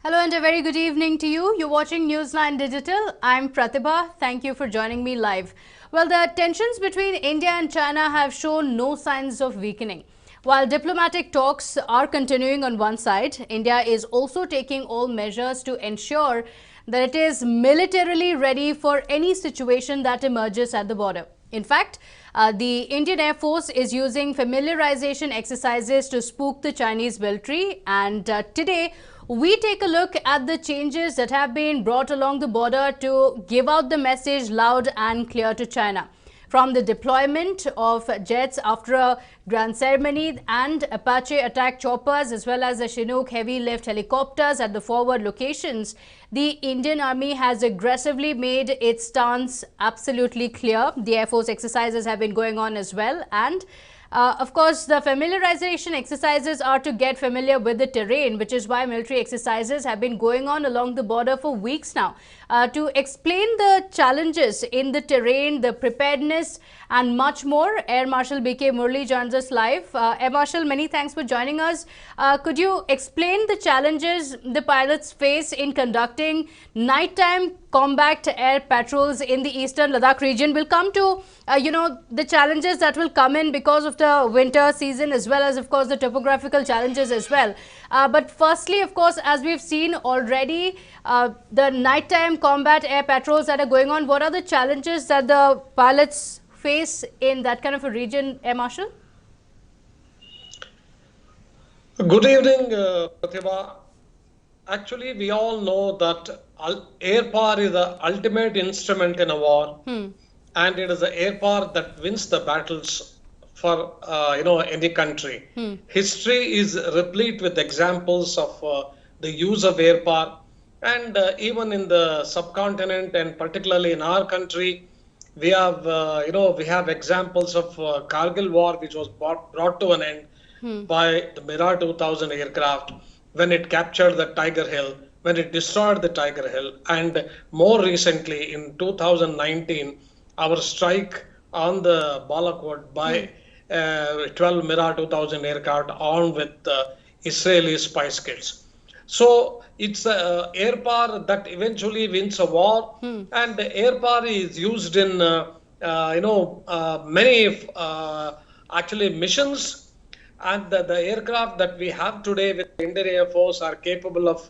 Hello and a very good evening to you. You're watching Newsline Digital. I'm Pratibha. Thank you for joining me live. Well, the tensions between India and China have shown no signs of weakening. While diplomatic talks are continuing on one side, India is also taking all measures to ensure that it is militarily ready for any situation that emerges at the border. In fact, the Indian Air Force is using familiarization exercises to spook the Chinese military, and today we take a look at the changes that have been brought along the border to give out the message loud and clear to China. From the deployment of jets after a grand ceremony and Apache attack choppers as well as the Chinook heavy lift helicopters at the forward locations, the Indian Army has aggressively made its stance absolutely clear. The Air Force exercises have been going on as well, and of course, the familiarization exercises are to get familiar with the terrain, which is why military exercises have been going on along the border for weeks now. To explain the challenges in the terrain, the preparedness and much more, Air Marshal B.K. Murli joins us live. Air Marshal, many thanks for joining us. Could you explain the challenges the pilots face in conducting nighttime combat air patrols in the eastern Ladakh region? We'll come to, the challenges that will come in because of the winter season as well as, of course, the topographical challenges as well. But firstly, of course, as we've seen already, the nighttime combat air patrols that are going on, what are the challenges that the pilots face in that kind of a region, Air Marshal? Good evening, Pratibha. Actually, we all know that air power is the ultimate instrument in a war, and it is the air power that wins the battles for any country. History is replete with examples of the use of air power, and even in the subcontinent and particularly in our country, we have we have examples of Kargil war, which was brought to an end by the Mirage 2000 aircraft when it captured the Tiger Hill, when it destroyed the Tiger Hill, and more recently in 2019, our strike on the Balakot by 12 Mirage 2000 aircraft armed with Israeli spy skills. So it's air power that eventually wins a war, and the air power is used in many actually missions. And the aircraft that we have today with the Indian Air Force are capable of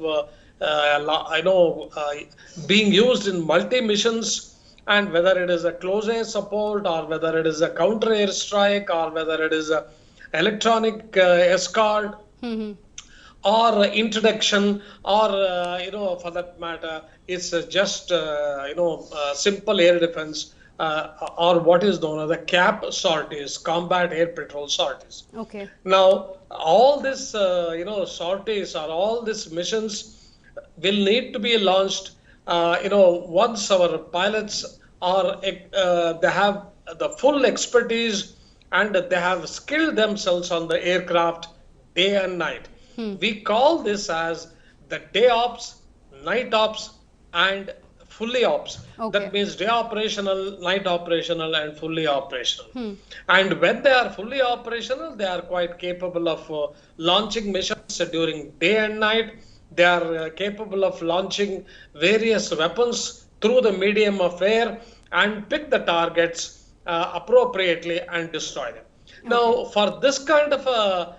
being used in multi missions, and whether it is a close air support or whether it is a counter air strike or whether it is a electronic escort or introduction, or for that matter, it's just simple air defense, or what is known as the CAP sorties, combat air patrol sorties. Okay. Now, all this sorties or all these missions will need to be launched once our pilots are they have the full expertise and they have skilled themselves on the aircraft day and night. We call this as the day ops, night ops, and fully ops. Okay. That means day operational, night operational, and fully operational. And when they are fully operational, they are quite capable of launching missions during day and night. They are capable of launching various weapons through the medium of air and pick the targets appropriately and destroy them. Okay. Now, for this kind of a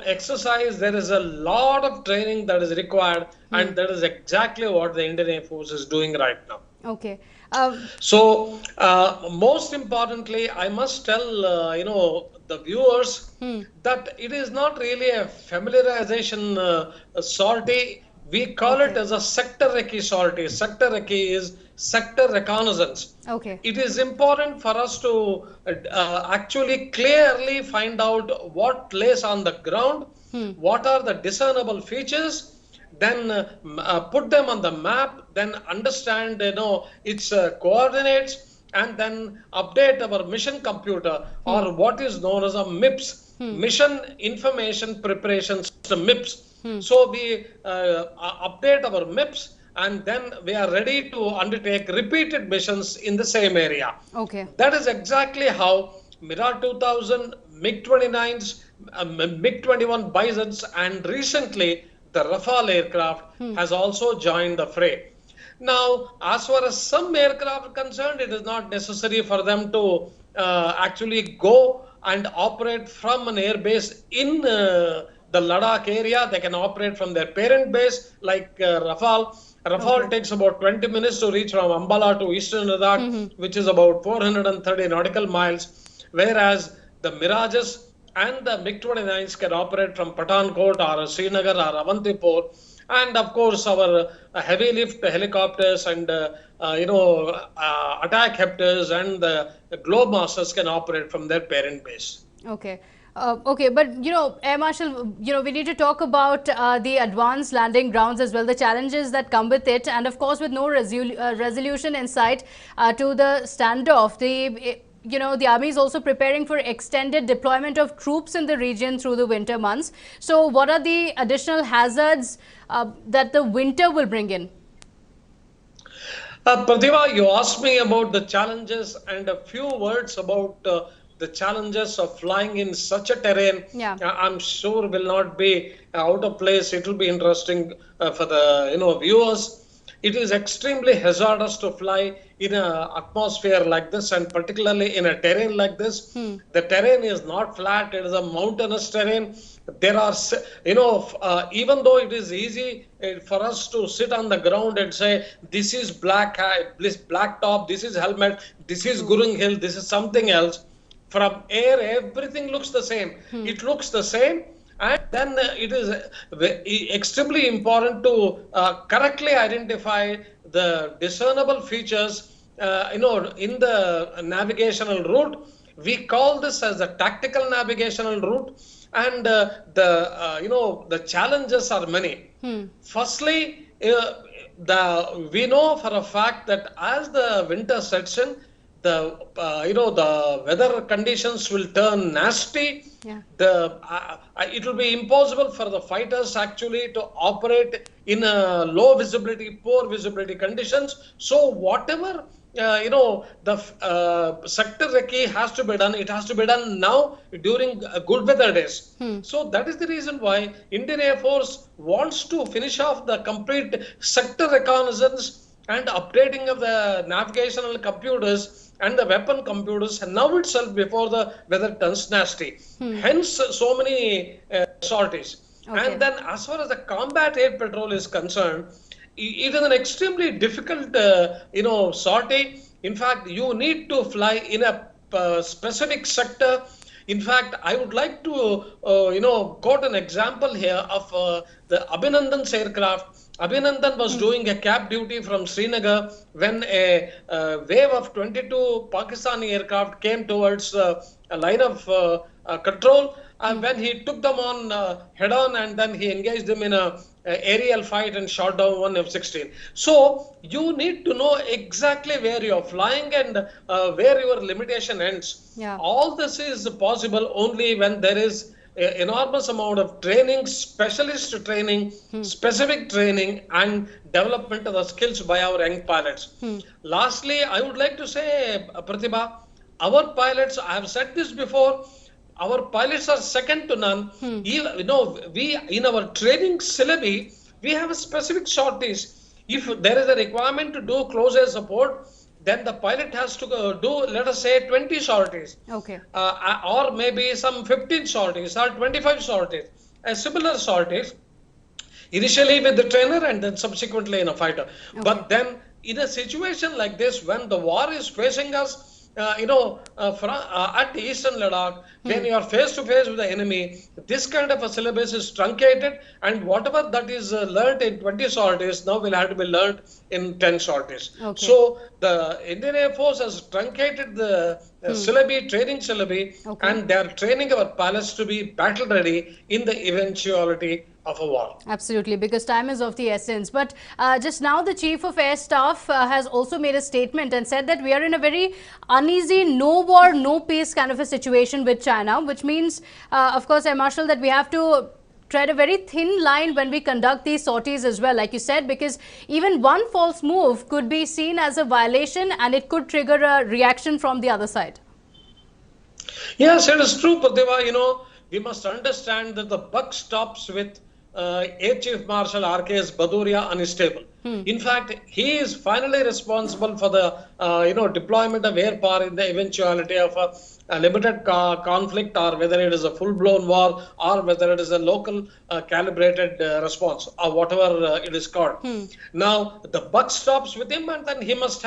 exercise, there is a lot of training that is required, and that is exactly what the Indian Air Force is doing right now. Okay. So, most importantly, I must tell the viewers that it is not really a familiarization sortie. We call it as a sector recce sortie. Sector recce is sector reconnaissance. Okay. It is important for us to actually clearly find out what lays on the ground, what are the discernible features, then put them on the map, then understand its coordinates, and then update our mission computer, or what is known as a MIPS, Mission Information Preparation System, MIPS. So we update our MIPS, and then we are ready to undertake repeated missions in the same area. Okay. That is exactly how Mirage 2000, MiG-29s, MiG-21 Bisons, and recently the Rafale aircraft has also joined the fray. Now, as far as some aircraft are concerned, it is not necessary for them to actually go and operate from an airbase in the Ladakh area. They can operate from their parent base like Rafale. Rafale takes about 20 minutes to reach from Ambala to eastern Ladakh, which is about 430 nautical miles, whereas the Mirages and the MiG-29s can operate from Pathankot or Srinagar or Avantipur. And of course, our heavy lift helicopters and attack hepters and the Globemasters can operate from their parent base. Okay. Okay, but Air Marshal, we need to talk about the advanced landing grounds as well, the challenges that come with it, and of course, with no resolution in sight to the standoff, the army is also preparing for extended deployment of troops in the region through the winter months. So, what are the additional hazards that the winter will bring in? Pratibha, you asked me about the challenges and a few words about the challenges of flying in such a terrain. Yeah. I'm sure will not be out of place. It will be interesting for the viewers. It is extremely hazardous to fly in an atmosphere like this, and particularly in a terrain like this. The terrain is not flat; it is a mountainous terrain. There are, even though it is easy for us to sit on the ground and say, this is black top, this is helmet, this is Gurung Hill, this is something else. From air, everything looks the same. It looks the same. And then it is extremely important to correctly identify the discernible features, in the navigational route. We call this as a tactical navigational route, and the challenges are many. Firstly, we know for a fact that as the winter sets in, the weather conditions will turn nasty. Yeah. It will be impossible for the fighters actually to operate in low visibility, poor visibility conditions. So whatever the sector recce has to be done, it has to be done now during good weather days. So that is the reason why Indian Air Force wants to finish off the complete sector reconnaissance and updating of the navigational computers and the weapon computers now itself before the weather turns nasty. Hence, so many sorties. Okay. And then as far as the combat air patrol is concerned, it is an extremely difficult, sortie. In fact, you need to fly in a specific sector. In fact, I would like to, quote an example here of the Abhinandan's aircraft. Abhinandan was doing a cap duty from Srinagar when a wave of 22 Pakistani aircraft came towards a line of control. And when he took them on head-on, and then he engaged them in a aerial fight and shot down one F-16. So you need to know exactly where you are flying and where your limitation ends. Yeah. All this is possible only when there is enormous amount of training, specialist training, specific training, and development of the skills by our young pilots. Lastly, I would like to say, Pratibha, our pilots, I have said this before, our pilots are second to none. We in our training syllabi, we have a specific sorties. If there is a requirement to do close air support, then the pilot has to do, let us say, 20 sorties. Okay. Or maybe some 15 sorties or 25 sorties. Similar sorties, initially with the trainer and then subsequently in a fighter. Okay. But then in a situation like this, when the war is facing us, at Eastern Ladakh, when you are face to face with the enemy, this kind of a syllabus is truncated, and whatever that is learnt in 20 sorties now will have to be learnt in 10 sorties. Okay. So the Indian Air Force has truncated the syllabi, training syllabi, okay, and they are training our pilots to be battle ready in the eventuality of a war. Absolutely, because time is of the essence. But just now the Chief of Air Staff has also made a statement and said that we are in a very uneasy, no war, no peace kind of a situation with China, which means, of course, Air Marshal, that we have to tread a very thin line when we conduct these sorties as well, like you said, because even one false move could be seen as a violation and it could trigger a reaction from the other side. Yes, it is true, Pratibha. We must understand that the buck stops with Air Chief Marshal R.K.S. Baduria unstable. In fact, he is finally responsible for the deployment of air power in the eventuality of a limited conflict, or whether it is a full-blown war, or whether it is a local calibrated response, or whatever it is called. Now the buck stops with him, and then he must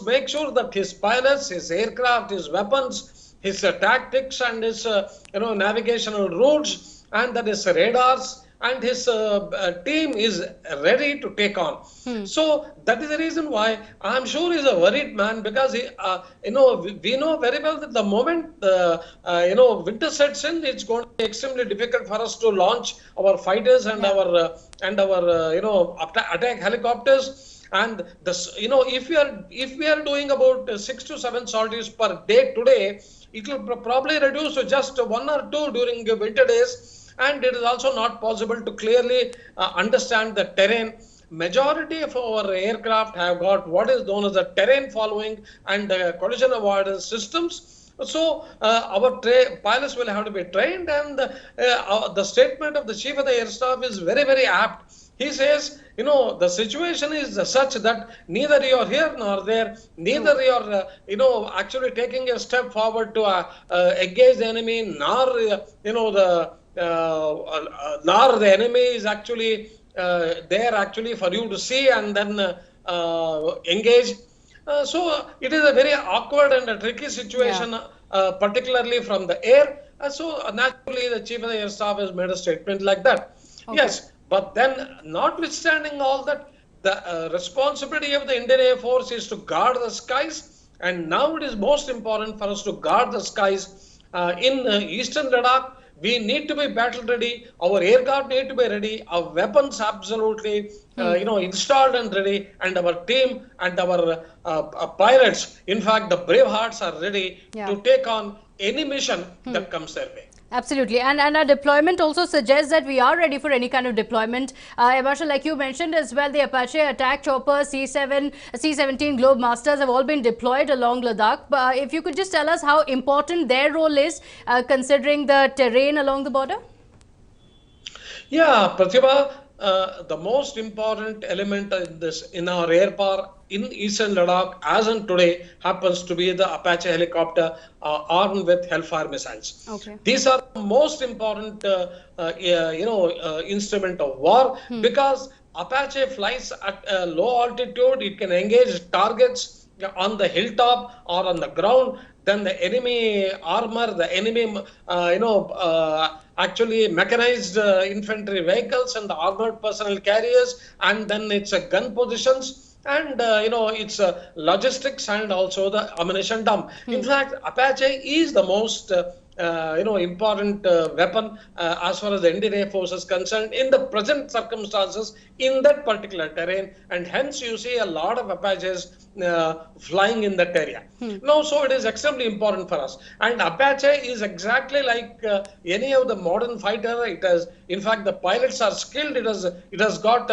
make sure that his pilots, his aircraft, his weapons, his tactics, and his navigational routes, and that his radars and his team is ready to take on. So that is the reason why I'm sure he's a worried man, because he, we know very well that the moment winter sets in, it's going to be extremely difficult for us to launch our fighters and our attack helicopters. And this, if we are doing about 6 to 7 sorties per day today, it will probably reduce to just 1 or 2 during the winter days. And it is also not possible to clearly understand the terrain. Majority of our aircraft have got what is known as the terrain following and collision avoidance systems. So our pilots will have to be trained, and the statement of the Chief of the Air Staff is very, very apt. He says, the situation is such that neither you are here nor there, neither you are, actually taking a step forward to engage the enemy, nor, nor the enemy is actually there actually for you to see and then engage. So it is a very awkward and a tricky situation, particularly from the air. So naturally, the Chief of the Air Staff has made a statement like that. Okay. Yes, but then notwithstanding all that, the responsibility of the Indian Air Force is to guard the skies. And now it is most important for us to guard the skies in eastern Ladakh. We need to be battle ready. Our aircraft need to be ready. Our weapons absolutely, installed and ready. And our team and our pilots, in fact, the brave hearts are ready to take on any mission that comes their way. Absolutely. And our deployment also suggests that we are ready for any kind of deployment. Marshal, like you mentioned as well, the Apache attack choppers, C-17 Globe Masters have all been deployed along Ladakh. But if you could just tell us how important their role is, considering the terrain along the border? Yeah, Pratibha, the most important element in our air power in eastern Ladakh as on today happens to be the Apache helicopter armed with Hellfire missiles. Okay. These are the most important instrument of war, because Apache flies at a low altitude. It can engage targets on the hilltop or on the ground. Then the enemy armor, the enemy, actually mechanized infantry vehicles and the armored personnel carriers, and then it's gun positions, and it's logistics, and also the ammunition dump. In fact, Apache is the most important weapon as far as the Indian Air Force is concerned in the present circumstances in that particular terrain, and hence you see a lot of Apaches flying in that area. No, so it is extremely important for us. And Apache is exactly like any of the modern fighter. It has, in fact, the pilots are skilled. It has got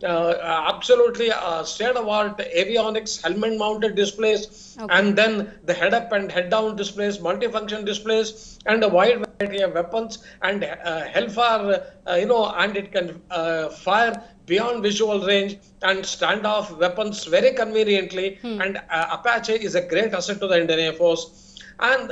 absolutely state-of-the-art avionics, helmet-mounted displays, and then the head-up and head-down displays, multifunction displays, and a wide variety of weapons, and Hellfire, and it can fire beyond visual range and standoff weapons very conveniently. And Apache is a great asset to the Indian Air Force, and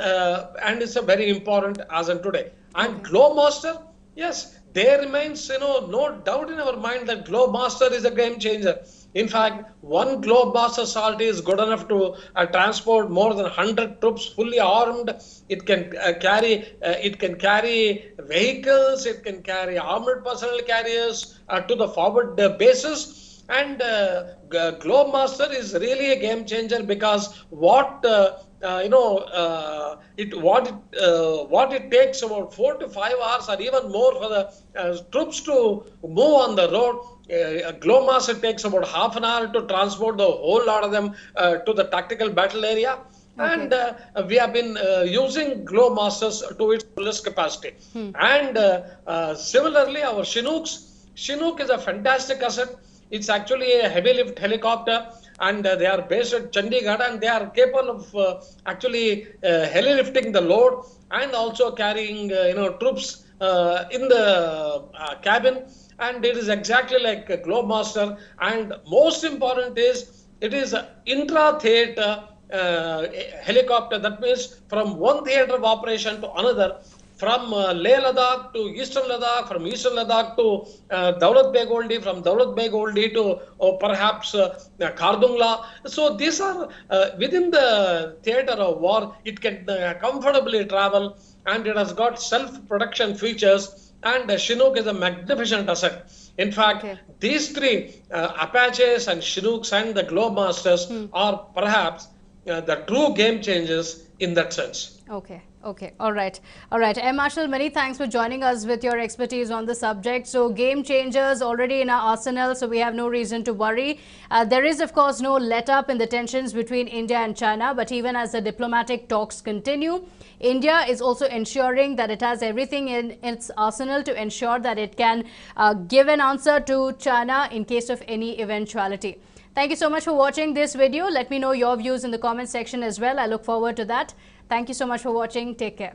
it's a very important as of today. And Globemaster, yes, there remains no doubt in our mind that Globemaster is a game changer. In fact, one Globemaster sortie is good enough to transport more than 100 troops fully armed. It can carry vehicles, it can carry armored personnel carriers to the forward bases. And Globemaster is really a game changer, because what it takes about 4 to 5 hours or even more for the troops to move on the road. Globemaster takes about half an hour to transport the whole lot of them to the tactical battle area. Okay. And we have been using Globemasters to its fullest capacity. And similarly, our Chinook is a fantastic asset. It's actually a heavy lift helicopter, and they are based at Chandigarh, and they are capable of actually heli lifting the load and also carrying troops in the cabin, and it is exactly like a Globemaster. And most important is it is an intra-theater helicopter. That means from one theater of operation to another, from Leh Ladakh to Eastern Ladakh, from Eastern Ladakh to Daulat Beg Oldi, from Daulat Beg Oldi to perhaps Kardungla. So these are within the theater of war. It can comfortably travel, and it has got self-protection features. And Chinook is a magnificent asset. In fact, Okay. these three, Apaches and Chinooks and the Globemasters, are perhaps the true game changers in that sense. Okay, okay, all right, all right. Air Marshal, many thanks for joining us with your expertise on the subject. So, game changers already in our arsenal, so we have no reason to worry. There is, of course, no let up in the tensions between India and China, but even as the diplomatic talks continue, India is also ensuring that it has everything in its arsenal to ensure that it can give an answer to China in case of any eventuality. Thank you so much for watching this video. Let me know your views in the comment section as well. I look forward to that. Thank you so much for watching. Take care.